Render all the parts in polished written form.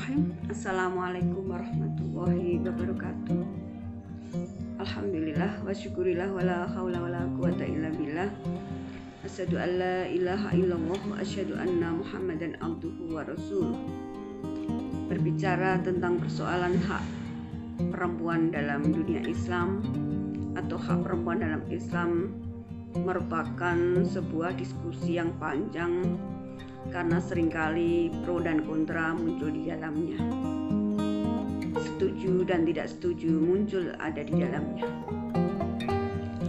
Bismillahirrahmanirrahim. Assalamualaikum warahmatullahi wabarakatuh. Alhamdulillah wa syukurillah wa la hawla wa la quwata illa billah. Asyhadu an la ilaha illallah wa asyhadu anna Muhammadan abduhu wa rasuluh. Berbicara tentang persoalan hak perempuan dalam dunia Islam atau hak perempuan dalam Islam merupakan sebuah diskusi yang panjang karena seringkali pro dan kontra muncul di dalamnya. Setuju dan tidak setuju muncul ada di dalamnya.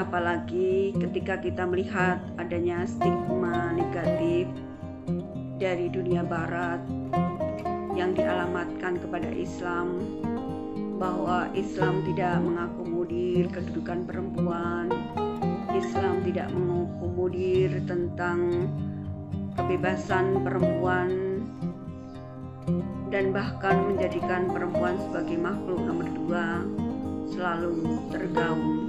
Apalagi ketika kita melihat adanya stigma negatif dari dunia barat yang dialamatkan kepada Islam, bahwa Islam tidak mengakomodir kedudukan perempuan, Islam tidak mengakomodir tentang kebebasan perempuan, dan bahkan menjadikan perempuan sebagai makhluk nomor dua, selalu tergaung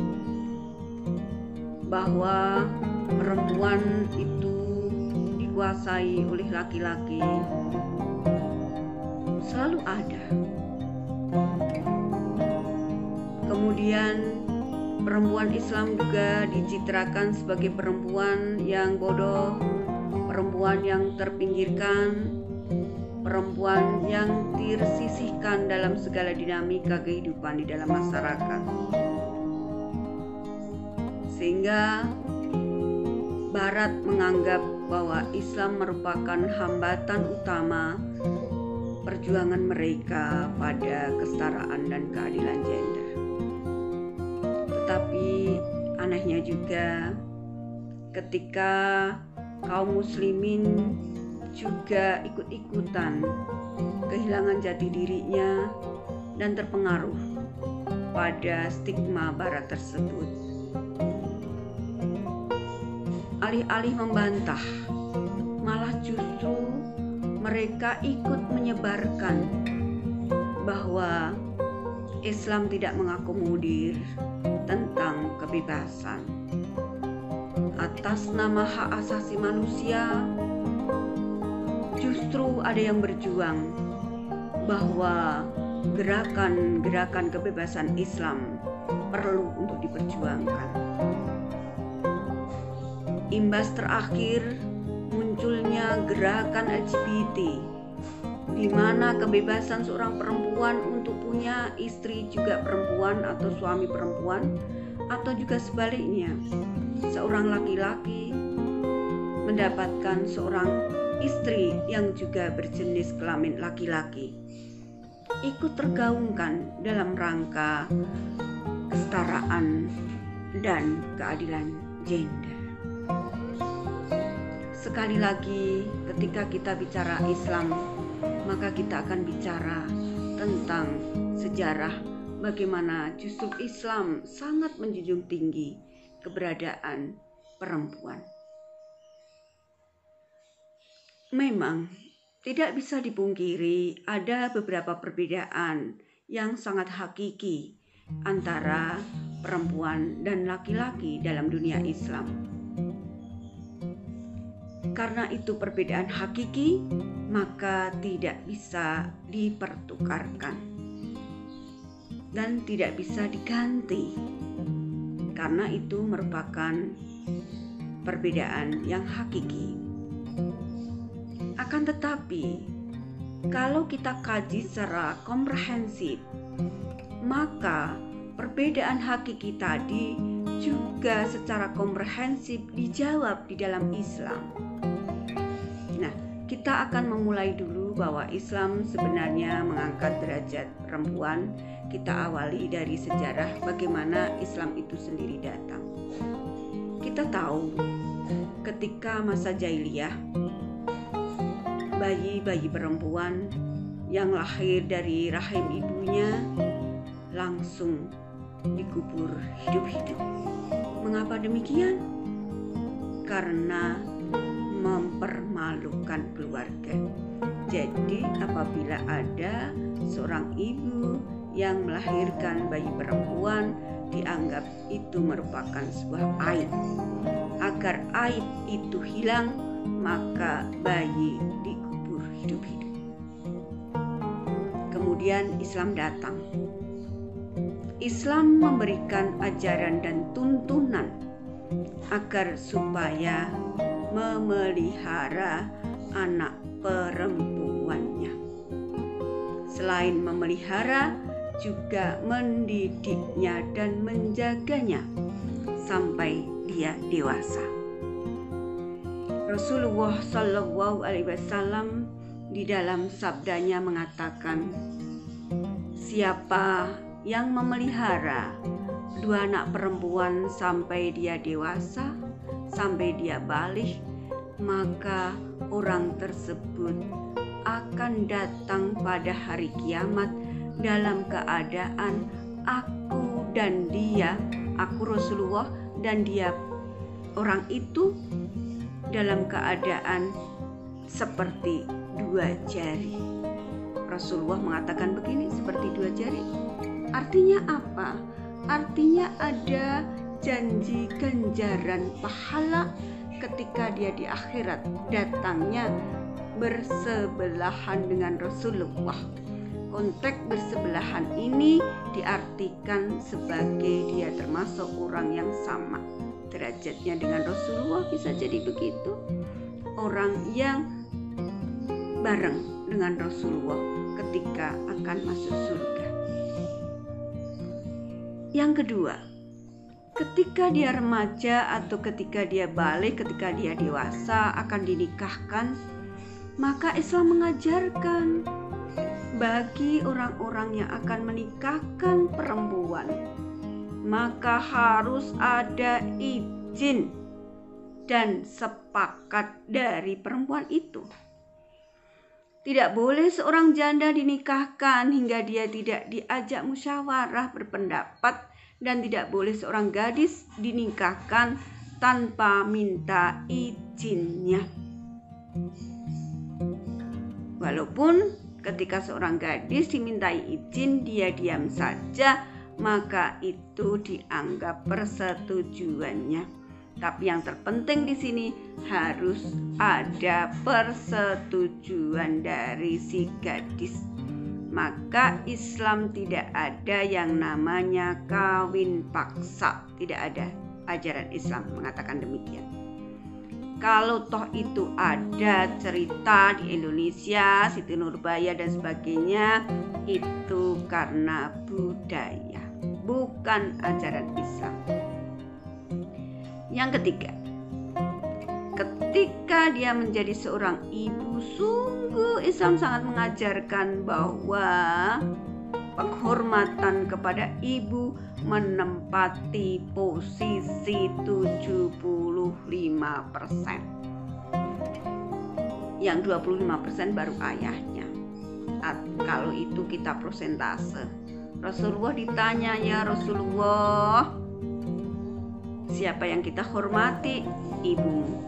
bahwa perempuan itu dikuasai oleh laki-laki. Selalu ada. Kemudian perempuan Islam juga dicitrakan sebagai perempuan yang bodoh, perempuan yang terpinggirkan, perempuan yang tersisihkan dalam segala dinamika kehidupan di dalam masyarakat. Sehingga Barat menganggap bahwa Islam merupakan hambatan utama perjuangan mereka pada kesetaraan dan keadilan gender. Tetapi anehnya juga ketika kaum muslimin juga ikut-ikutan kehilangan jati dirinya dan terpengaruh pada stigma barat tersebut. Alih-alih membantah, malah justru mereka ikut menyebarkan bahwa Islam tidak mengakomodir tentang kebebasan. Atas nama hak asasi manusia, justru ada yang berjuang bahwa gerakan-gerakan kebebasan Islam perlu untuk diperjuangkan. Imbas terakhir munculnya gerakan LGBT, di mana kebebasan seorang perempuan untuk punya istri juga perempuan atau suami perempuan, atau juga sebaliknya, seorang laki-laki mendapatkan seorang istri yang juga berjenis kelamin laki-laki, ikut tergaungkan dalam rangka kesetaraan dan keadilan gender. Sekali lagi, ketika kita bicara Islam, maka kita akan bicara tentang sejarah bagaimana justru Islam sangat menjunjung tinggi keberadaan perempuan. Memang tidak bisa dipungkiri ada beberapa perbedaan yang sangat hakiki antara perempuan dan laki-laki dalam dunia Islam. Karena itu perbedaan hakiki, maka tidak bisa dipertukarkan dan tidak bisa diganti, karena itu merupakan perbedaan yang hakiki. Akan tetapi, kalau kita kaji secara komprehensif, maka perbedaan hakiki tadi juga secara komprehensif dijawab di dalam Islam. Nah, kita akan memulai dulu bahwa Islam sebenarnya mengangkat derajat perempuan. Kita awali dari sejarah bagaimana Islam itu sendiri datang. Kita tahu ketika masa jahiliyah, bayi-bayi perempuan yang lahir dari rahim ibunya langsung dikubur hidup-hidup. Mengapa demikian? Karena mempermalukan keluarga. Jadi apabila ada seorang ibu yang melahirkan bayi perempuan, dianggap itu merupakan sebuah aib. Agar aib itu hilang, maka bayi dikubur hidup-hidup. kemudian Islam datang. Islam memberikan ajaran dan tuntunan agar supaya memelihara anak perempuannya. Selain memelihara, juga mendidiknya dan menjaganya sampai dia dewasa. Rasulullah Shallallahu Alaihi Wasallam di dalam sabdanya mengatakan, siapa yang memelihara dua anak perempuan sampai dia dewasa, sampai dia baligh, maka orang tersebut akan datang pada hari kiamat dalam keadaan aku dan dia, aku Rasulullah dan dia, orang itu dalam keadaan seperti dua jari. Rasulullah mengatakan begini, seperti dua jari. Artinya apa? Artinya ada janji ganjaran pahala ketika dia di akhirat datangnya bersebelahan dengan Rasulullah. Konteks bersebelahan ini diartikan sebagai dia termasuk orang yang sama derajatnya dengan Rasulullah, bisa jadi begitu. Orang yang bareng dengan Rasulullah ketika akan masuk surga. Yang kedua, ketika dia remaja atau ketika dia baligh, ketika dia dewasa akan dinikahkan, maka Islam mengajarkan bagi orang-orang yang akan menikahkan perempuan, maka harus ada izin dan sepakat dari perempuan itu. Tidak boleh seorang janda dinikahkan hingga dia tidak diajak musyawarah berpendapat, dan tidak boleh seorang gadis dinikahkan tanpa minta izinnya. Walaupun ketika seorang gadis dimintai izin, dia diam saja, maka itu dianggap persetujuannya. Tapi yang terpenting di sini harus ada persetujuan dari si gadis. Maka Islam tidak ada yang namanya kawin paksa, tidak ada. Ajaran Islam mengatakan demikian. Kalau toh itu ada cerita di Indonesia, Siti Nurbaya dan sebagainya, itu karena budaya, bukan ajaran Islam. Yang ketiga, ketika dia menjadi seorang ibu, sungguh Islam sangat mengajarkan bahwa penghormatan kepada ibu menempati posisi 75%. Yang 25% baru ayahnya. Kalau itu kita persentase. Rasulullah ditanya, ya Rasulullah, siapa yang kita hormati? Ibumu.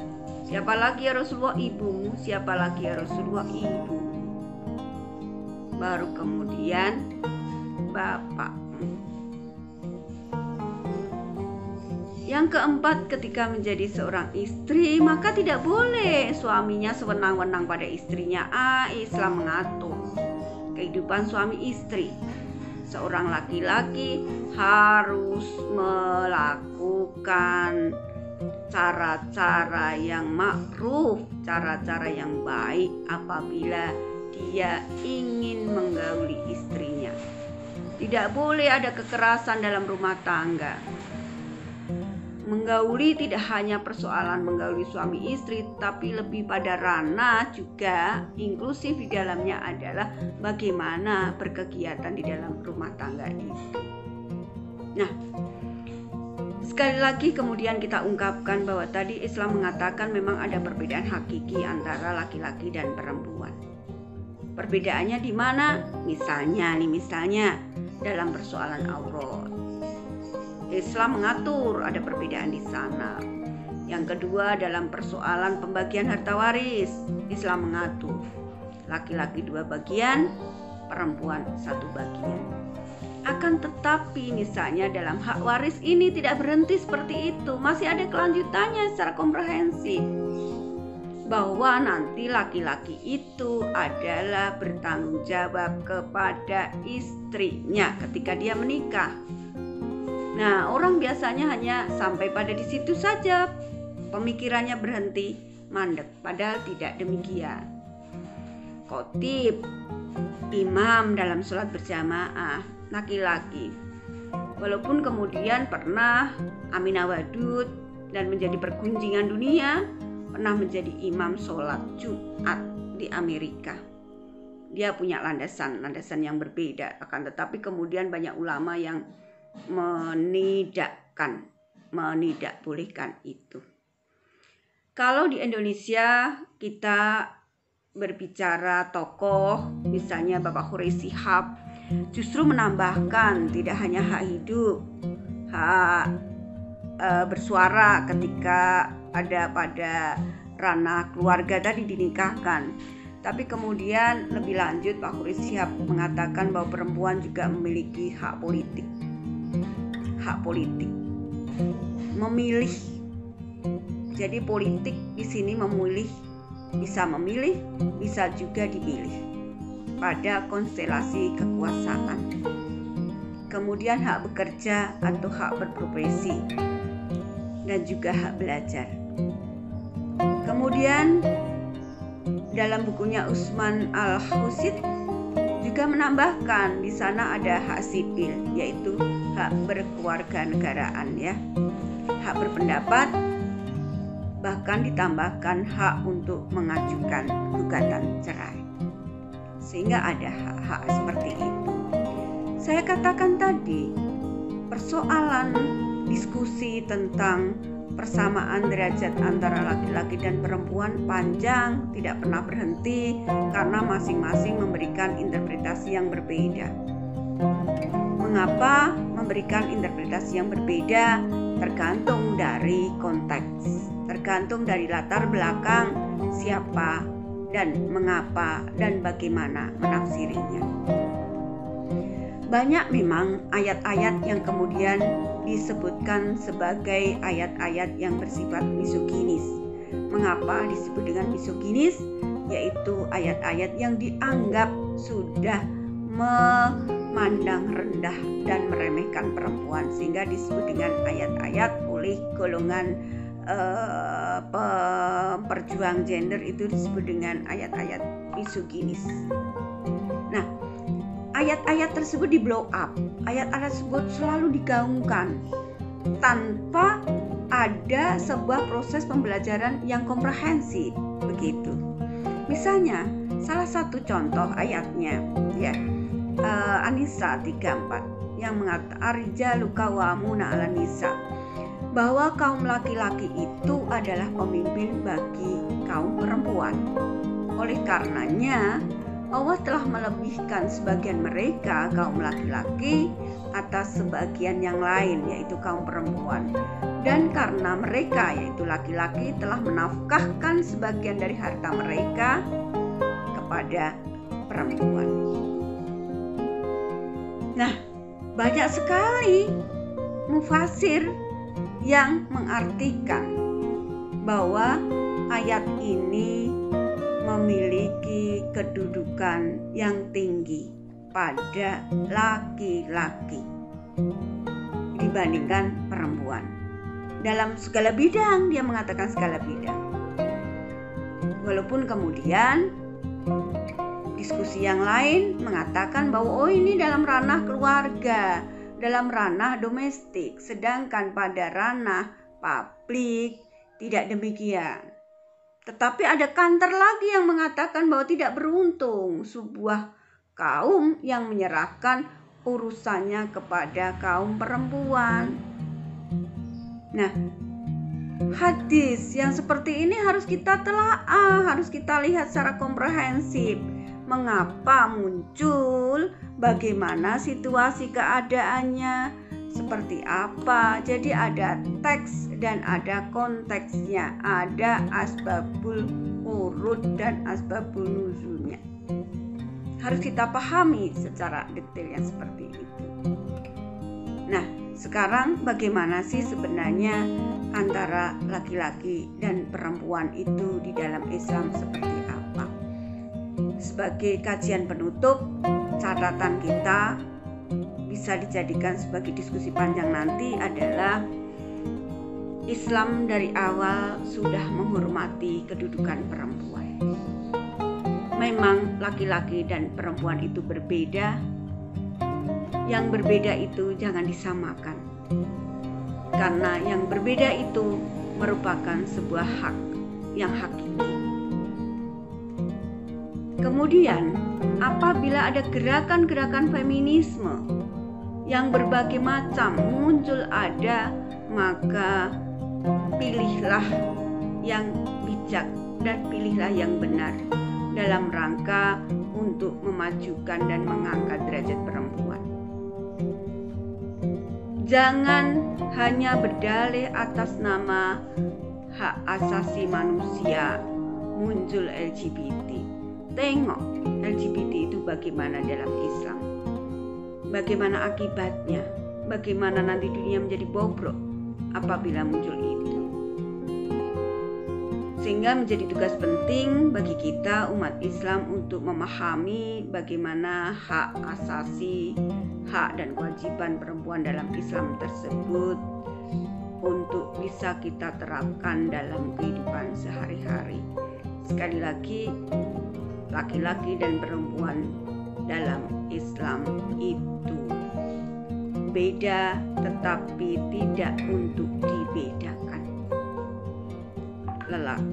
Siapa lagi ya Rasulullah? Ibumu. Siapa lagi ya Rasulullah? Ibu. Baru kemudian bapakmu. Yang keempat, ketika menjadi seorang istri, maka tidak boleh suaminya sewenang-wenang pada istrinya. Islam mengatur kehidupan suami istri. Seorang laki-laki harus melakukan cara-cara yang ma'ruf, cara-cara yang baik apabila dia ingin menggauli istrinya. Tidak boleh ada kekerasan dalam rumah tangga. Menggauli tidak hanya persoalan menggauli suami istri, tapi lebih pada ranah juga inklusif di dalamnya adalah bagaimana berkegiatan di dalam rumah tangga itu. Nah, sekali lagi kemudian kita ungkapkan bahwa tadi Islam mengatakan memang ada perbedaan hakiki antara laki-laki dan perempuan. Perbedaannya di mana? Misalnya dalam persoalan aurat. Islam mengatur ada perbedaan di sana. Yang kedua, dalam persoalan pembagian harta waris, Islam mengatur laki-laki 2 bagian, perempuan 1 bagian. Akan tetapi misalnya dalam hak waris ini tidak berhenti seperti itu, masih ada kelanjutannya secara komprehensif. bahwa nanti laki-laki itu adalah bertanggung jawab kepada istrinya ketika dia menikah. Nah, orang biasanya hanya sampai pada di situ saja, pemikirannya berhenti, mandek, padahal tidak demikian. Khotib, imam dalam sholat berjamaah, laki-laki, walaupun kemudian pernah Aminah Wadud dan menjadi pergunjingan dunia, pernah menjadi imam sholat Jumat di Amerika. Dia punya landasan yang berbeda, akan tetapi kemudian banyak ulama yang menidakbolehkan itu. Kalau di Indonesia kita berbicara tokoh, misalnya Bapak Khoury Shihab, justru menambahkan tidak hanya hak hidup, hak bersuara ketika ada pada ranah keluarga tadi dinikahkan, tapi kemudian lebih lanjut Pak Khoury Shihab mengatakan bahwa perempuan juga memiliki hak politik, memilih. Jadi politik di sini bisa memilih, bisa juga dipilih pada konstelasi kekuasaan. Kemudian hak bekerja atau hak berprofesi, dan juga hak belajar. Kemudian dalam bukunya Usman Al-Husid juga menambahkan di sana ada hak sipil, yaitu hak berkewarganegaraan, ya, hak berpendapat, bahkan ditambahkan hak untuk mengajukan gugatan cerai. Sehingga ada hak-hak seperti itu. Saya katakan tadi, persoalan diskusi tentang persamaan derajat antara laki-laki dan perempuan panjang, tidak pernah berhenti karena masing-masing memberikan interpretasi yang berbeda. Mengapa memberikan interpretasi yang berbeda? Tergantung dari konteks, tergantung dari latar belakang siapa dan mengapa dan bagaimana menafsirinya. Banyak memang ayat-ayat yang kemudian disebutkan sebagai ayat-ayat yang bersifat misoginis. Mengapa disebut dengan misoginis? Yaitu ayat-ayat yang dianggap sudah memandang rendah dan meremehkan perempuan, sehingga disebut dengan ayat-ayat oleh golongan perjuang gender, itu disebut dengan ayat-ayat misoginis. Nah, ayat-ayat tersebut di blow up, ayat-ayat tersebut selalu digaungkan tanpa ada sebuah proses pembelajaran yang komprehensif, begitu. Misalnya, salah satu contoh ayatnya, ya, An-Nisa 34 yang mengatakan ar-rijalu qawwamuna 'alan nisa, bahwa kaum laki-laki itu adalah pemimpin bagi kaum perempuan. Oleh karenanya, Allah telah melebihkan sebagian mereka, kaum laki-laki, atas sebagian yang lain, yaitu kaum perempuan. Dan karena mereka, yaitu laki-laki, telah menafkahkan sebagian dari harta mereka kepada perempuan. Nah, banyak sekali mufasir yang mengartikan bahwa ayat ini memiliki kedudukan yang tinggi pada laki-laki dibandingkan perempuan. Dalam segala bidang, dia mengatakan segala bidang. Walaupun kemudian diskusi yang lain mengatakan bahwa ini dalam ranah keluarga, dalam ranah domestik, sedangkan pada ranah publik tidak demikian. Tetapi ada kantor lagi yang mengatakan bahwa tidak beruntung sebuah kaum yang menyerahkan urusannya kepada kaum perempuan. Nah, hadis yang seperti ini harus kita telaah, harus kita lihat secara komprehensif. Mengapa muncul, bagaimana situasi keadaannya, seperti apa. Jadi ada teks dan ada konteksnya, ada asbabul urud dan asbabul nuzulnya. Harus kita pahami secara detail yang seperti itu. Nah, sekarang bagaimana sih sebenarnya antara laki-laki dan perempuan itu di dalam Islam seperti apa. Sebagai kajian penutup, catatan kita bisa dijadikan sebagai diskusi panjang nanti adalah Islam dari awal sudah menghormati kedudukan perempuan. Memang laki-laki dan perempuan itu berbeda. Yang berbeda itu jangan disamakan. Karena yang berbeda itu merupakan sebuah hak yang hakiki. Kemudian, apabila ada gerakan-gerakan feminisme yang berbagai macam muncul ada, maka pilihlah yang bijak dan pilihlah yang benar dalam rangka untuk memajukan dan mengangkat derajat perempuan. Jangan hanya berdalih atas nama hak asasi manusia muncul LGBT. Tengok LGBT itu bagaimana dalam Islam. Bagaimana akibatnya? Bagaimana nanti dunia menjadi bobrok apabila muncul itu. Sehingga menjadi tugas penting bagi kita umat Islam untuk memahami bagaimana hak asasi, hak dan kewajiban perempuan dalam Islam tersebut untuk bisa kita terapkan dalam kehidupan sehari-hari. Sekali lagi, laki-laki dan perempuan dalam Islam itu beda tetapi tidak untuk dibedakan.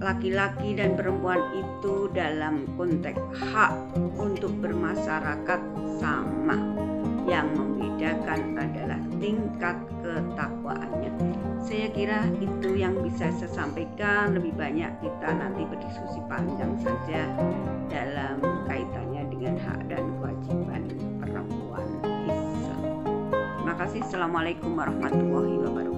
Laki-laki dan perempuan itu dalam konteks hak untuk bermasyarakat sama. Yang membedakan adalah tingkat ketakwaannya. Saya kira itu yang bisa saya sampaikan. Lebih banyak kita nanti berdiskusi panjang saja dalam kaitannya dengan hak dan kewajiban perempuan Islam. Terima kasih. Assalamualaikum warahmatullahi wabarakatuh.